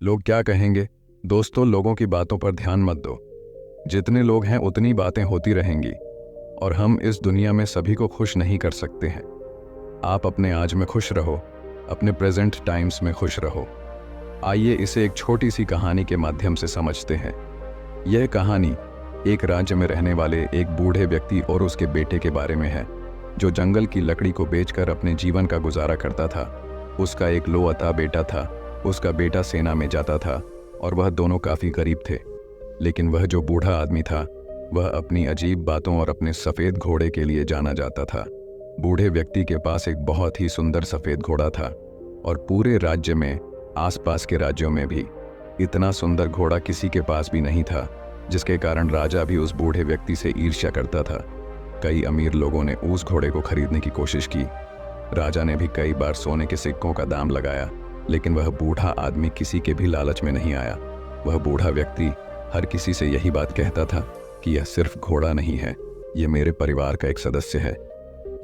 लोग क्या कहेंगे? दोस्तों, लोगों की बातों पर ध्यान मत दो। जितने लोग हैं उतनी बातें होती रहेंगी और हम इस दुनिया में सभी को खुश नहीं कर सकते हैं। आप अपने आज में खुश रहो, अपने प्रेजेंट टाइम्स में खुश रहो। आइए इसे एक छोटी सी कहानी के माध्यम से समझते हैं। यह कहानी एक राज्य में रहने वाले एक बूढ़े व्यक्ति और उसके बेटे के बारे में है, जो जंगल की लकड़ी को बेचकर अपने जीवन का गुजारा करता था। उसका एक लोअता बेटा था। उसका बेटा सेना में जाता था और वह दोनों काफ़ी गरीब थे। लेकिन वह जो बूढ़ा आदमी था, वह अपनी अजीब बातों और अपने सफ़ेद घोड़े के लिए जाना जाता था। बूढ़े व्यक्ति के पास एक बहुत ही सुंदर सफ़ेद घोड़ा था और पूरे राज्य में, आसपास के राज्यों में भी इतना सुंदर घोड़ा किसी के पास भी नहीं था, जिसके कारण राजा भी उस बूढ़े व्यक्ति से ईर्ष्या करता था। कई अमीर लोगों ने उस घोड़े को खरीदने की कोशिश की। राजा ने भी कई बार सोने के सिक्कों का दाम लगाया, लेकिन वह बूढ़ा आदमी किसी के भी लालच में नहीं आया। वह बूढ़ा व्यक्ति हर किसी से यही बात कहता था कि यह सिर्फ घोड़ा नहीं है, ये मेरे परिवार का एक सदस्य है।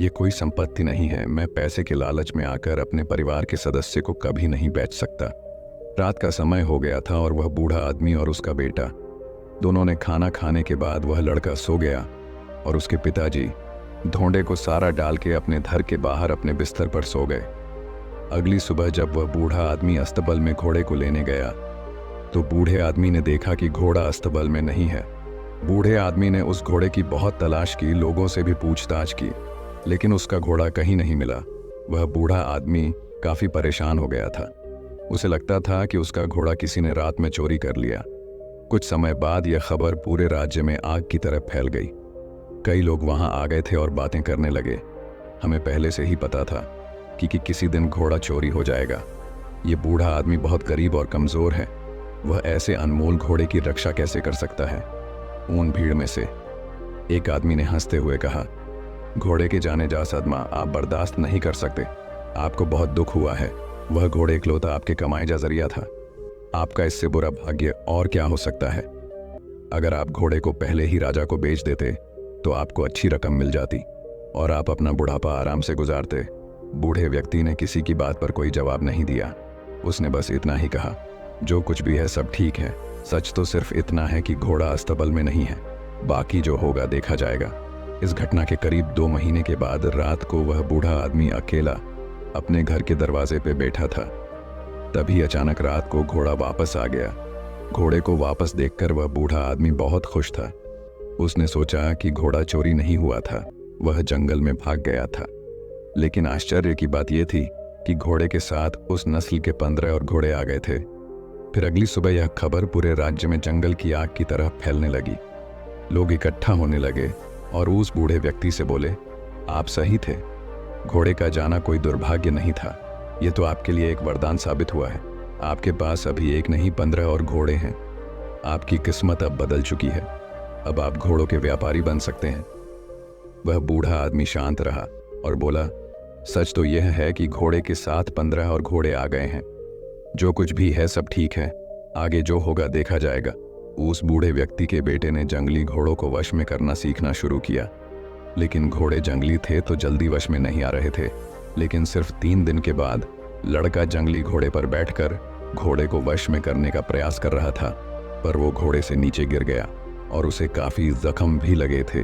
ये कोई संपत्ति नहीं है। मैं पैसे के लालच में आकर अपने परिवार के सदस्य को कभी नहीं बेच सकता। रात का समय हो गया था और वह बूढ़ा आदमी और उसका बेटा दोनों ने खाना खाने के बाद वह लड़का सो गया और उसके पिताजी धोंडे को सारा डाल के अपने घर के बाहर अपने बिस्तर पर सो गए। अगली सुबह जब वह बूढ़ा आदमी अस्तबल में घोड़े को लेने गया तो बूढ़े आदमी ने देखा कि घोड़ा अस्तबल में नहीं है। बूढ़े आदमी ने उस घोड़े की बहुत तलाश की, लोगों से भी पूछताछ की, लेकिन उसका घोड़ा कहीं नहीं मिला। वह बूढ़ा आदमी काफी परेशान हो गया था। उसे लगता था कि उसका घोड़ा किसी ने रात में चोरी कर लिया। कुछ समय बाद यह खबर पूरे राज्य में आग की तरह फैल गई। कई लोग वहां आ गए थे और बातें करने लगे। हमें पहले से ही पता था कि किसी दिन घोड़ा चोरी हो जाएगा। ये बूढ़ा आदमी बहुत गरीब और कमजोर है। वह ऐसे अनमोल घोड़े की रक्षा कैसे कर सकता है? उन भीड़ में से एक आदमी ने हंसते हुए कहा, घोड़े के जाने जा सदमा आप बर्दाश्त नहीं कर सकते। आपको बहुत दुख हुआ है। वह घोड़े इकलौता आपके कमाई जा जरिया था। आपका इससे बुरा भाग्य और क्या हो सकता है? अगर आप घोड़े को पहले ही राजा को बेच देते तो आपको अच्छी रकम मिल जाती और आप अपना बुढ़ापा आराम से गुजारते। बूढ़े व्यक्ति ने किसी की बात पर कोई जवाब नहीं दिया। उसने बस इतना ही कहा, जो कुछ भी है सब ठीक है। सच तो सिर्फ इतना है कि घोड़ा अस्तबल में नहीं है। बाकी जो होगा देखा जाएगा। इस घटना के करीब 2 महीने के बाद रात को वह बूढ़ा आदमी अकेला अपने घर के दरवाजे पे बैठा था। तभी अचानक रात को घोड़ा वापस आ गया। घोड़े को वापस देखकर वह बूढ़ा आदमी बहुत खुश था। उसने सोचा कि घोड़ा चोरी नहीं हुआ था, वह जंगल में भाग गया था। लेकिन आश्चर्य की बात यह थी कि घोड़े के साथ उस नस्ल के 15 और घोड़े आ गए थे। फिर अगली सुबह यह खबर पूरे राज्य में जंगल की आग की तरह फैलने लगी। लोग इकट्ठा होने लगे और उस बूढ़े व्यक्ति से बोले, आप सही थे। घोड़े का जाना कोई दुर्भाग्य नहीं था। यह तो आपके लिए एक वरदान साबित हुआ है। आपके पास अभी एक नहीं 15 और घोड़े हैं। आपकी किस्मत अब बदल चुकी है। अब आप घोड़ों के व्यापारी बन सकते हैं। वह बूढ़ा आदमी शांत रहा और बोला, सच तो यह है कि घोड़े के साथ 15 और घोड़े आ गए हैं। जो कुछ भी है सब ठीक है। आगे जो होगा देखा जाएगा। उस बूढ़े व्यक्ति के बेटे ने जंगली घोड़ों को वश में करना सीखना शुरू किया। लेकिन घोड़े जंगली थे तो जल्दी वश में नहीं आ रहे थे। लेकिन सिर्फ 3 दिन के बाद लड़का जंगली घोड़े पर बैठकर घोड़े को वश में करने का प्रयास कर रहा था, पर वो घोड़े से नीचे गिर गया और उसे काफी जख्म भी लगे थे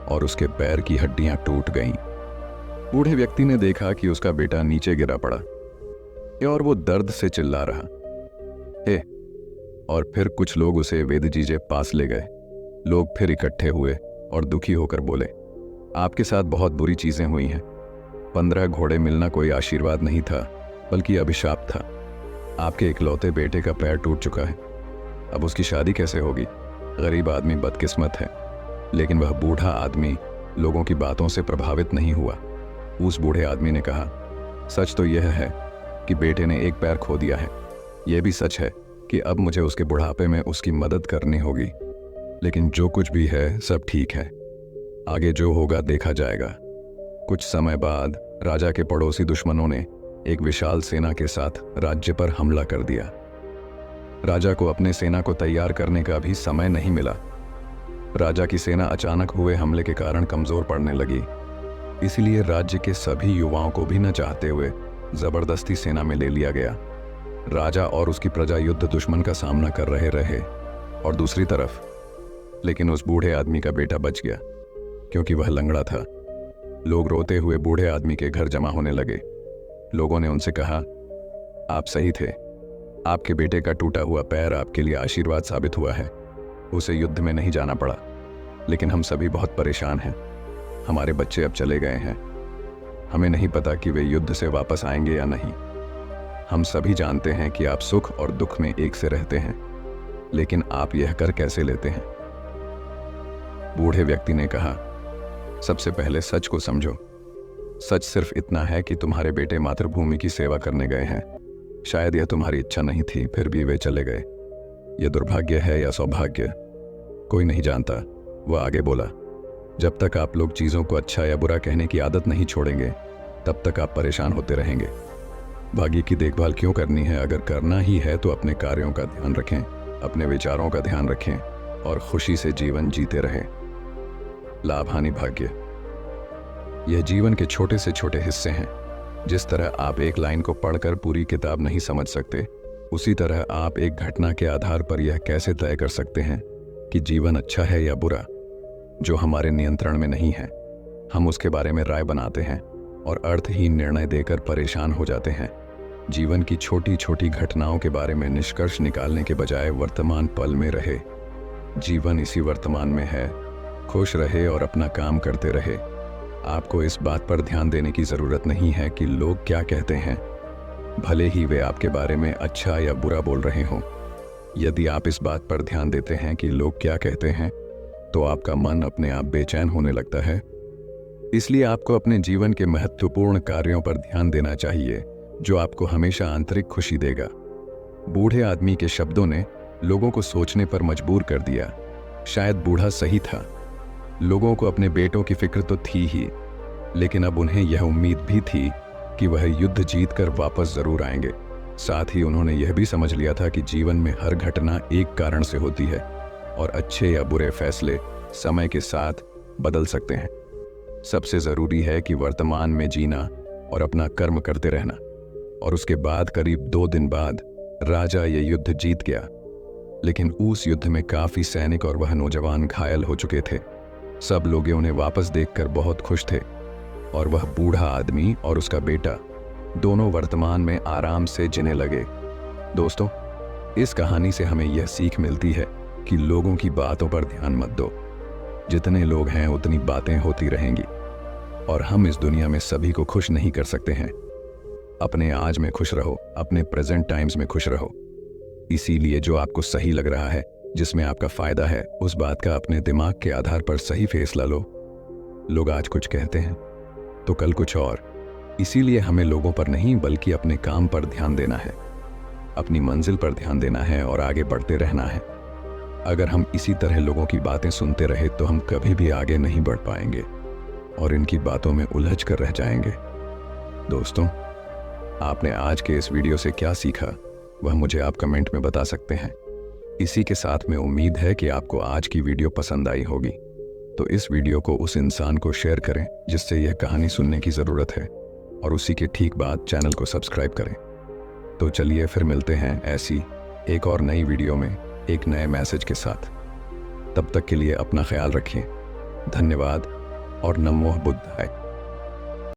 और उसके पैर की हड्डियां टूट गईं। बूढ़े व्यक्ति ने देखा कि उसका बेटा नीचे गिरा पड़ा और वो दर्द से चिल्ला रहा है। और फिर कुछ लोग उसे वेदजी के पास ले गए। लोग फिर इकट्ठे हुए और दुखी होकर बोले, आपके साथ बहुत बुरी चीजें हुई हैं। 15 घोड़े मिलना कोई आशीर्वाद नहीं था, बल्कि अभिशाप था। आपके इकलौते बेटे का पैर टूट चुका है। अब उसकी शादी कैसे होगी? गरीब आदमी बदकिस्मत है। लेकिन वह बूढ़ा आदमी लोगों की बातों से प्रभावित नहीं हुआ। उस बूढ़े आदमी ने कहा, सच तो यह है कि बेटे ने एक पैर खो दिया है। यह भी सच है कि अब मुझे उसके बुढ़ापे में उसकी मदद करनी होगी। लेकिन जो कुछ भी है सब ठीक है। आगे जो होगा देखा जाएगा। कुछ समय बाद राजा के पड़ोसी दुश्मनों ने एक विशाल सेना के साथ राज्य पर हमला कर दिया। राजा को अपने सेना को तैयार करने का भी समय नहीं मिला। राजा की सेना अचानक हुए हमले के कारण कमजोर पड़ने लगी। इसलिए राज्य के सभी युवाओं को भी न चाहते हुए जबरदस्ती सेना में ले लिया गया। राजा और उसकी प्रजा युद्ध दुश्मन का सामना कर रहे और दूसरी तरफ लेकिन उस बूढ़े आदमी का बेटा बच गया क्योंकि वह लंगड़ा था। लोग रोते हुए बूढ़े आदमी के घर जमा होने लगे। लोगों ने उनसे कहा, आप सही थे, आपके बेटे का टूटा हुआ पैर आपके लिए आशीर्वाद साबित हुआ है। उसे युद्ध में नहीं जाना पड़ा, लेकिन हम सभी बहुत परेशान हैं। हमारे बच्चे अब चले गए हैं। हमें नहीं पता कि वे युद्ध से वापस आएंगे या नहीं। हम सभी जानते हैं कि आप सुख और दुख में एक से रहते हैं, लेकिन आप यह कर कैसे लेते हैं? बूढ़े व्यक्ति ने कहा, सबसे पहले सच को समझो। सच सिर्फ इतना है कि तुम्हारे बेटे मातृभूमि की सेवा करने गए हैं। शायद यह तुम्हारी इच्छा नहीं थी, फिर भी वे चले गए। यह दुर्भाग्य है या सौभाग्य, कोई नहीं जानता। वह आगे बोला, जब तक आप लोग चीज़ों को अच्छा या बुरा कहने की आदत नहीं छोड़ेंगे, तब तक आप परेशान होते रहेंगे। भाग्य की देखभाल क्यों करनी है? अगर करना ही है तो अपने कार्यों का ध्यान रखें, अपने विचारों का ध्यान रखें और खुशी से जीवन जीते रहें। लाभ हानि भाग्य, यह जीवन के छोटे से छोटे हिस्से हैं। जिस तरह आप एक लाइन को पढ़कर पूरी किताब नहीं समझ सकते, उसी तरह आप एक घटना के आधार पर यह कैसे तय कर सकते हैं कि जीवन अच्छा है या बुरा। जो हमारे नियंत्रण में नहीं है, हम उसके बारे में राय बनाते हैं और अर्थहीन निर्णय देकर परेशान हो जाते हैं। जीवन की छोटी छोटी घटनाओं के बारे में निष्कर्ष निकालने के बजाय वर्तमान पल में रहे। जीवन इसी वर्तमान में है। खुश रहे और अपना काम करते रहे। आपको इस बात पर ध्यान देने की जरूरत नहीं है कि लोग क्या कहते हैं, भले ही वे आपके बारे में अच्छा या बुरा बोल रहे हों। यदि आप इस बात पर ध्यान देते हैं कि लोग क्या कहते हैं, तो आपका मन अपने आप बेचैन होने लगता है। इसलिए आपको अपने जीवन के महत्वपूर्ण कार्यों पर ध्यान देना चाहिए, जो आपको हमेशा आंतरिक खुशी देगा। बूढ़े आदमी के शब्दों ने लोगों को सोचने पर मजबूर कर दिया। शायद बूढ़ा सही था। लोगों को अपने बेटों की फिक्र तो थी ही, लेकिन अब उन्हें यह उम्मीद भी थी कि वह युद्ध जीतकर वापस जरूर आएंगे। साथ ही उन्होंने यह भी समझ लिया था कि जीवन में हर घटना एक कारण से होती है और अच्छे या बुरे फैसले समय के साथ बदल सकते हैं। सबसे जरूरी है कि वर्तमान में जीना और अपना कर्म करते रहना। और उसके बाद करीब 2 दिन बाद राजा ये युद्ध जीत गया, लेकिन उस युद्ध में काफी सैनिक और वह नौजवान घायल हो चुके थे। सब लोग उन्हें वापस देखकर बहुत खुश थे और वह बूढ़ा आदमी और उसका बेटा दोनों वर्तमान में आराम से जीने लगे। दोस्तों, इस कहानी से हमें यह सीख मिलती है कि लोगों की बातों पर ध्यान मत दो। जितने लोग हैं उतनी बातें होती रहेंगी और हम इस दुनिया में सभी को खुश नहीं कर सकते हैं। अपने आज में खुश रहो, अपने प्रेजेंट टाइम्स में खुश रहो। इसीलिए जो आपको सही लग रहा है, जिसमें आपका फायदा है, उस बात का अपने दिमाग के आधार पर सही फैसला लो। लोग आज कुछ कहते हैं तो कल कुछ और। इसीलिए हमें लोगों पर नहीं बल्कि अपने काम पर ध्यान देना है, अपनी मंजिल पर ध्यान देना है और आगे बढ़ते रहना है। अगर हम इसी तरह लोगों की बातें सुनते रहे तो हम कभी भी आगे नहीं बढ़ पाएंगे और इनकी बातों में उलझ कर रह जाएंगे। दोस्तों, आपने आज के इस वीडियो से क्या सीखा, वह मुझे आप कमेंट में बता सकते हैं। इसी के साथ में उम्मीद है कि आपको आज की वीडियो पसंद आई होगी, तो इस वीडियो को उस इंसान को शेयर करें जिससे यह कहानी सुनने की ज़रूरत है, और उसी के ठीक बाद चैनल को सब्सक्राइब करें। तो चलिए फिर मिलते हैं ऐसी एक और नई वीडियो में एक नए मैसेज के साथ। तब तक के लिए अपना ख्याल रखिए। धन्यवाद और नमो बुद्धाय।